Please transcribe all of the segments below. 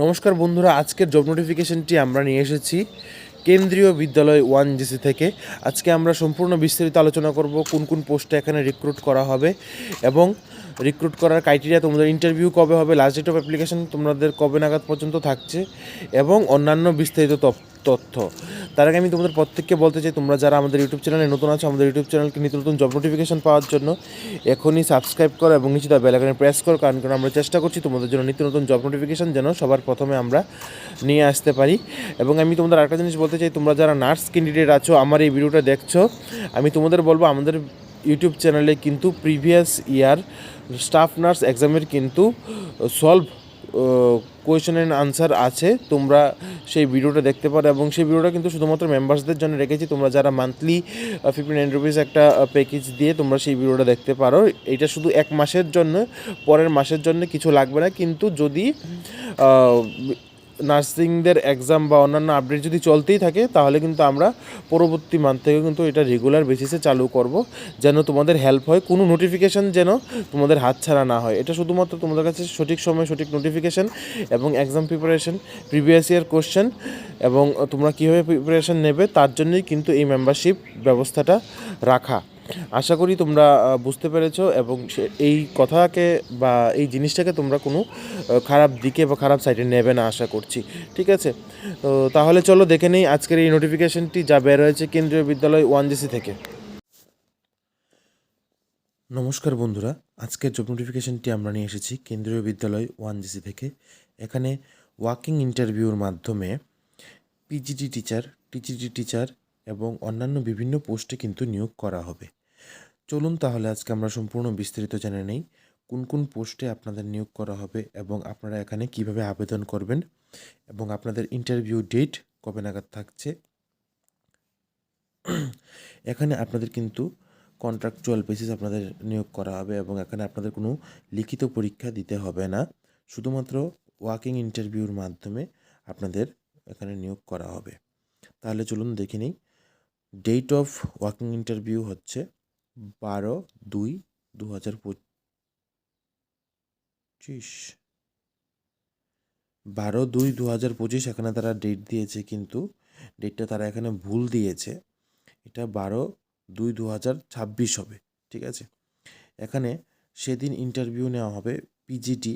নমস্কার বন্ধুরা, আজকের জব নোটিফিকেশনটি আমরা নিয়ে এসেছি কেন্দ্রীয় বিদ্যালয় 1GC থেকে। আজকে আমরা সম্পূর্ণ বিস্তারিত আলোচনা করব কোন কোন পোস্টে এখানে রিক্রুট করা হবে এবং রিক্রুট করার ক্রাইটেরিয়া, তোমাদের ইন্টারভিউ কবে হবে, লাস্ট ডেট অফ অ্যাপ্লিকেশন তোমাদের কবে নাগাদ পর্যন্ত থাকছে এবং অন্যান্য বিস্তারিত তথ্য। তার আগে আমি তোমাদের প্রত্যেককে বলতে চাই, তোমরা যারা আমাদের ইউটিউব চ্যানেলে নতুন আছো, আমাদের ইউটিউব চ্যানেলকে নিত্য নতুন জব নোটিফিকেশন পাওয়ার জন্য এখনই সাবস্ক্রাইব করো এবং নিচে বেল আইকনে প্রেস করো, কারণ আমরা চেষ্টা করছি তোমাদের জন্য নিত্য নতুন জব নোটিফিকেশন যেন সবার প্রথমে আমরা নিয়ে আসতে পারি। এবং আমি তোমাদের আরেকটা জিনিস বলতে চাই, তোমরা যারা নার্স ক্যান্ডিডেট আছো, আমার এই ভিডিওটা দেখছো, আমি তোমাদের বলবো আমাদের ইউটিউব চ্যানেলে কিন্তু প্রিভিয়াস ইয়ার স্টাফ নার্স এক্সামের কিন্তু সলভ কোয়েশ্চেন অ্যান্ড আনসার আছে, তোমরা সেই ভিডিওটা দেখতে পারো। এবং সেই ভিডিওটা কিন্তু শুধুমাত্র মেম্বার্সদের জন্য রেখেছি, তোমরা যারা মান্থলি 59 রুপিস একটা প্যাকেজ দিয়ে তোমরা সেই ভিডিওটা দেখতে পারো। এটা শুধু এক মাসের জন্য, পরের মাসের জন্য কিছু লাগবে না। কিন্তু যদি নার্সিংদের এক্সাম বা অন্যান্য আপডেট যদি চলতেই থাকে, তাহলে কিন্তু আমরা পরবর্তী মান্থ থেকে কিন্তু এটা রেগুলার বেসিসে চালু করব, যেন তোমাদের হেল্প হয়, কোনো নোটিফিকেশান যেন তোমাদের হাতছাড়া না হয়। এটা শুধুমাত্র তোমাদের কাছে সঠিক সময় সঠিক নোটিফিকেশান এবং exam preparation, previous year question এবং তোমরা কীভাবে প্রিপারেশন নেবে তার জন্যই কিন্তু এই মেম্বারশিপ ব্যবস্থাটা রাখা। আশা করি তোমরা বুঝতে পেরেছো এবং এই কথাকে বা এই জিনিসটাকে তোমরা কোনো খারাপ দিকে বা খারাপ সাইডে নেবে না, আশা করছি। ঠিক আছে, তো তাহলে চলো দেখে নেই আজকের এই নোটিফিকেশনটি যা বের হয়েছে কেন্দ্রীয় বিদ্যালয় 1GC থেকে। নমস্কার বন্ধুরা, আজকের জব নোটিফিকেশনটি আমরা নিয়ে এসেছি কেন্দ্রীয় বিদ্যালয় 1GC থেকে। এখানে ওয়াকিং ইন্টারভিউর মাধ্যমে পিজিটি টিচার, টিজিটি টিচার এবং অন্যান্য বিভিন্ন পোস্টে কিন্তু নিয়োগ করা হবে। চলুন তাহলে আজকে আমরা সম্পূর্ণ বিস্তারিত জেনে নেই কোন কোন পোস্টে আপনাদের নিয়োগ করা হবে এবং আপনারা এখানে কিভাবে আবেদন করবেন এবং আপনাদের ইন্টারভিউ ডেট কবে নাগাদ থাকছে। এখানে আপনাদের কিন্তু কন্ট্রাকচুয়াল বেসিস আপনাদের নিয়োগ করা হবে এবং এখানে আপনাদের কোনো লিখিত পরীক্ষা দিতে হবে না, শুধুমাত্র ওয়াকিং ইন্টারভিউর মাধ্যমে আপনাদের এখানে নিয়োগ করা হবে। তাহলে চলুন দেখে নিই। ডেট অফ ওয়াকিং ইন্টারভিউ হচ্ছে 12/2/2025। 12/2/2025 এখানে তারা ডেট দিয়েছে, কিন্তু ডেটটা তারা এখানে ভুল দিয়েছে। এটা 12/2/2026 হবে। ঠিক আছে, এখানে সেদিন ইন্টারভিউ নেওয়া হবে PGT,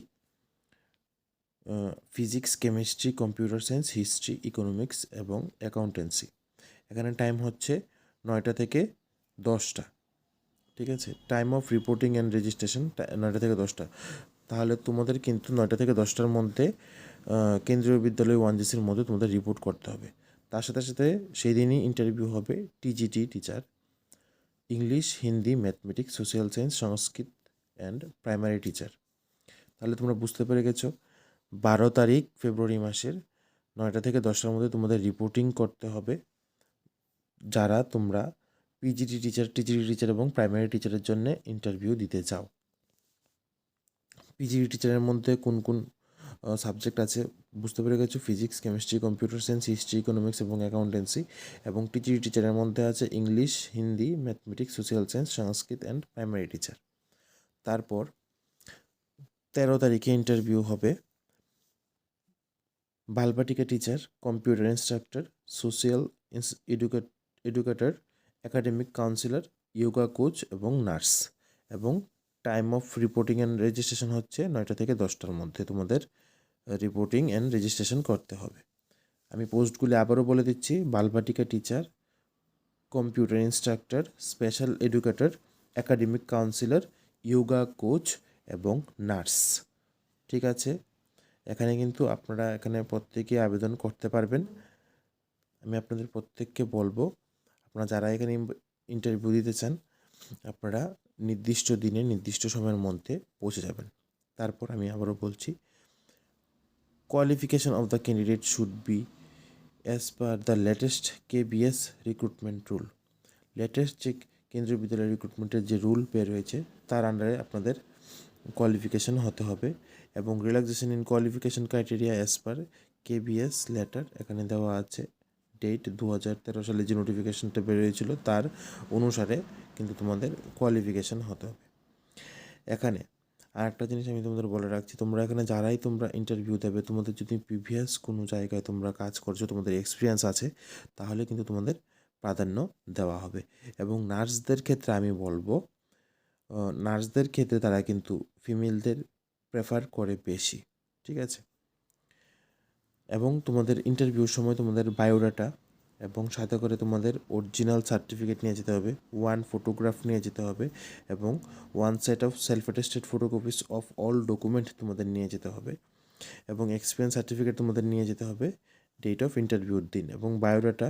physics, chemistry, computer science, history, economics এবং অ্যাকাউন্টেন্সি। এখানে টাইম হচ্ছে 9টা থেকে 10টা। ঠিক আছে, time of reporting and registration 9টা থেকে 10টা। তাহলে তোমাদের কিন্তু 9টা থেকে 10টার মধ্যে কেন্দ্রীয় বিদ্যালয় 1GCর মধ্যে তোমাদের রিপোর্ট করতে হবে। তার সাথে সাথে সেই দিনই ইন্টারভিউ হবে TGT teacher, English, Hindi, mathematics, social science, Sanskrit and primary teacher. তাহলে তোমরা বুঝতে পেরে গেছো, 12 তারিখ ফেব্রুয়ারি মাসের 9টা থেকে 10টার মধ্যে তোমাদের রিপোর্টিং করতে হবে, যারা তোমরা পিজিটি টিচার, টিজিটি টিচার এবং প্রাইমারি টিচারের জন্য ইন্টারভিউ দিতে চাও। পিজিটি টিচারের মধ্যে কোন কোন সাবজেক্ট আছে বুঝতে পেরে গেছো, physics, chemistry, computer science, history, economics এবং অ্যাকাউন্টেন্সি। এবং টিজিটি টিচারের মধ্যে আছে English, Hindi, mathematics, social science, Sanskrit and primary teacher. তারপর 13 তারিখে ইন্টারভিউ হবে Balvatika teacher, computer instructor, social educator, academic councillor, yoga coach এবং নার্স। এবং time of reporting and registration হচ্ছে 9টা থেকে 10টার মধ্যে তোমাদের রিপোর্টিং অ্যান্ড রেজিস্ট্রেশন করতে হবে। আমি পোস্টগুলি আবারও বলে দিচ্ছি: Balvatika teacher, computer instructor, special educator, academic councillor, yoga coach এবং নার্স। ঠিক আছে, এখানে কিন্তু আপনারা এখানে প্রত্যেকে আবেদন করতে পারবেন। আমি আপনাদের প্রত্যেককে বলবো, আপনারা যারা এখানে ইন্টারভিউ দিতে চান, আপনারা নির্দিষ্ট দিনে নির্দিষ্ট সময়ের মধ্যে পৌঁছে যাবেন। তারপর আমি আবারও বলছি, qualification of the candidate should be as per the latest KBS recruitment rule. Latest যে কেন্দ্রীয় বিদ্যালয় রিক্রুটমেন্টের যে রুল বের হয়েছে তার আন্ডারে আপনাদের কোয়ালিফিকেশন হতে হবে। এবং relaxation in qualification criteria as per KBS letter এখানে দেওয়া আছে। ডেট 2013 সালে যে নোটিফিকেশনটা বেরিয়েছিল তার অনুসারে কিন্তু তোমাদের কোয়ালিফিকেশন হতে হবে। এখানে আর একটা জিনিস আমি তোমাদের বলে রাখছি, তোমরা এখানে যারাই তোমরা ইন্টারভিউ দেবে, তোমাদের যদি প্রিভিয়াস কোনো জায়গায় তোমরা কাজ করছো, তোমাদের এক্সপিরিয়েন্স আছে, তাহলে কিন্তু তোমাদের প্রাধান্য দেওয়া হবে। এবং নার্সদের ক্ষেত্রে আমি বলবো, নার্সদের ক্ষেত্রে তারা কিন্তু ফিমেলদের প্রেফার করে বেশি, ঠিক আছে। এবং তোমাদের ইন্টারভিউর সময় তোমাদের বায়োডাটা এবং সাথে করে তোমাদের অরিজিনাল সার্টিফিকেট নিয়ে যেতে হবে, ওয়ান ফটোগ্রাফ নিয়ে যেতে হবে, এবং one set of self attested photocopies of all document তোমাদের নিয়ে যেতে হবে, এবং এক্সপিরিয়েন্স সার্টিফিকেট তোমাদের নিয়ে যেতে হবে ডেট অফ ইন্টারভিউর দিন। এবং বায়োডাটা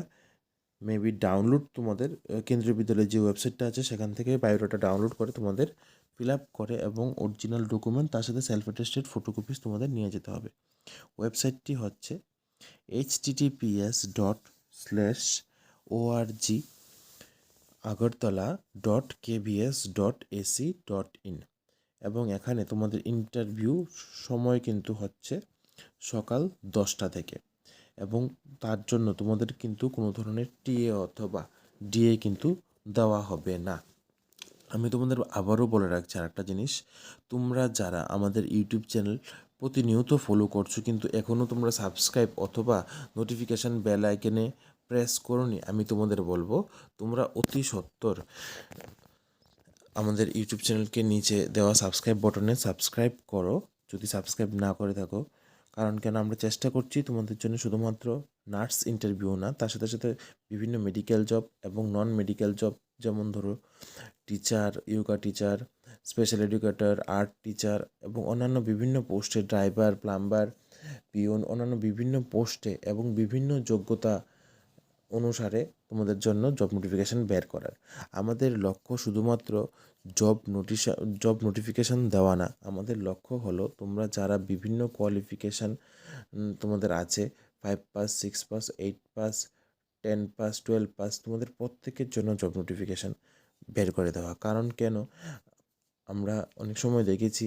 মেবি ডাউনলোড তোমাদের কেন্দ্রীয় বিদ্যালয়ের যে ওয়েবসাইটটা আছে সেখান থেকে বায়োডাটা ডাউনলোড করে তোমাদের ফিল আপ করে এবং অরিজিনাল ডকুমেন্ট তার সাথে সেলফ অ্যাটেস্টেড ফটোকপিস তোমাদের নিয়ে যেতে হবে। ওয়েবসাইটটি হচ্ছে https://agartala.kbs.ac.in। এবং এখানে তোমাদের ইন্টারভিউ সময় কিন্তু হচ্ছে সকাল 10টা থেকে, এবং তার জন্য তোমাদের কিন্তু কোনো ধরনের টিএ অথবা ডিএ কিন্তু দেওয়া হবে না। আমি তোমাদের আবারও বলে রাখছি আর একটা জিনিস, তোমরা যারা আমাদের ইউটিউব চ্যানেল প্রতিনিয়ত ফলো করছো কিন্তু এখনও তোমরা সাবস্ক্রাইব অথবা নোটিফিকেশান বেল আইকনে প্রেস করোনি, আমি তোমাদের বলবো তোমরা অতি সত্বর আমাদের ইউটিউব চ্যানেলকে নিচে দেওয়া সাবস্ক্রাইব বটনে সাবস্ক্রাইব করো যদি সাবস্ক্রাইব না করে থাকো। কারণ কেন, আমরা চেষ্টা করছি তোমাদের জন্য শুধুমাত্র নার্স ইন্টারভিউ না, তার সাথে সাথে বিভিন্ন মেডিকেল জব এবং নন মেডিকেল জব, যেমন ধরো teacher, yoga teacher, special educator, art teacher এবং অন্যান্য বিভিন্ন পোস্টে, ড্রাইভার, প্লাম্বার, পিওন, অন্যান্য বিভিন্ন পোস্টে এবং বিভিন্ন যোগ্যতা অনুসারে তোমাদের জন্য জব নোটিফিকেশান বের করার। আমাদের লক্ষ্য শুধুমাত্র জব নোটিফিকেশান দেওয়া না, আমাদের লক্ষ্য হলো তোমরা যারা বিভিন্ন কোয়ালিফিকেশান তোমাদের আছে, 5 pass, 6 pass, 8 pass, 10 pass, 12 pass, তোমাদের প্রত্যেকের জন্য জব নোটিফিকেশান বের করে দেওয়া। কারণ কেন, আমরা অনেক সময় দেখেছি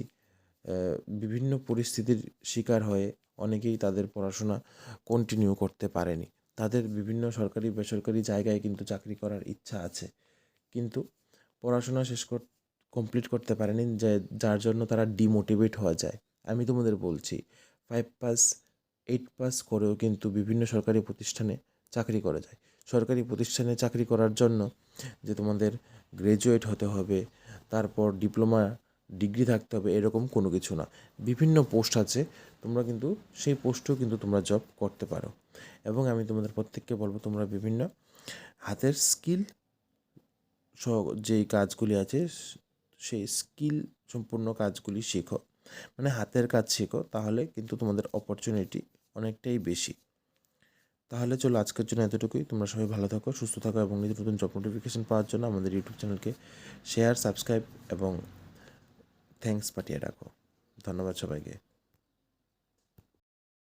বিভিন্ন পরিস্থিতির শিকার হয়ে অনেকেই তাদের পড়াশোনা কন্টিনিউ করতে পারেনি। তাদের বিভিন্ন সরকারি বেসরকারি জায়গায় কিন্তু চাকরি করার ইচ্ছা আছে, কিন্তু পড়াশোনা কমপ্লিট করতে পারেনি, যার জন্য তারা ডিমোটিভেট হয়ে যায়। আমি তোমাদের বলছি, 5 পাস, 8 পাস করেও কিন্তু বিভিন্ন সরকারি প্রতিষ্ঠানে চাকরি করা যায়। সরকারি প্রতিষ্ঠানে চাকরি করার জন্য যে তোমাদের গ্র্যাজুয়েট হতে হবে, তারপর ডিপ্লোমা ডিগ্রি থাকতে হবে, এরকম কোনো কিছু না। বিভিন্ন পোস্ট আছে, তোমরা কিন্তু সেই পোস্টেও কিন্তু তোমরা জব করতে পারো। এবং আমি তোমাদের প্রত্যেককে বলবো, তোমরা বিভিন্ন হাতের স্কিল সহ যেই কাজগুলি আছে সেই স্কিল সম্পূর্ণ কাজগুলি শেখো, মানে হাতের কাজ শেখো, তাহলে কিন্তু তোমাদের অপরচুনিটি অনেকটাই বেশি। তাহলে চলো আজকের জন্য এতটুকুই। তোমরা সবাই ভালো থাকো, সুস্থ থাকো এবং নিত্য নতুন জব নোটিফিকেশান পাওয়ার জন্য আমাদের ইউটিউব চ্যানেলকে শেয়ার, সাবস্ক্রাইব এবং থ্যাঙ্কস পাঠিয়ে রাখো। ধন্যবাদ সবাইকে।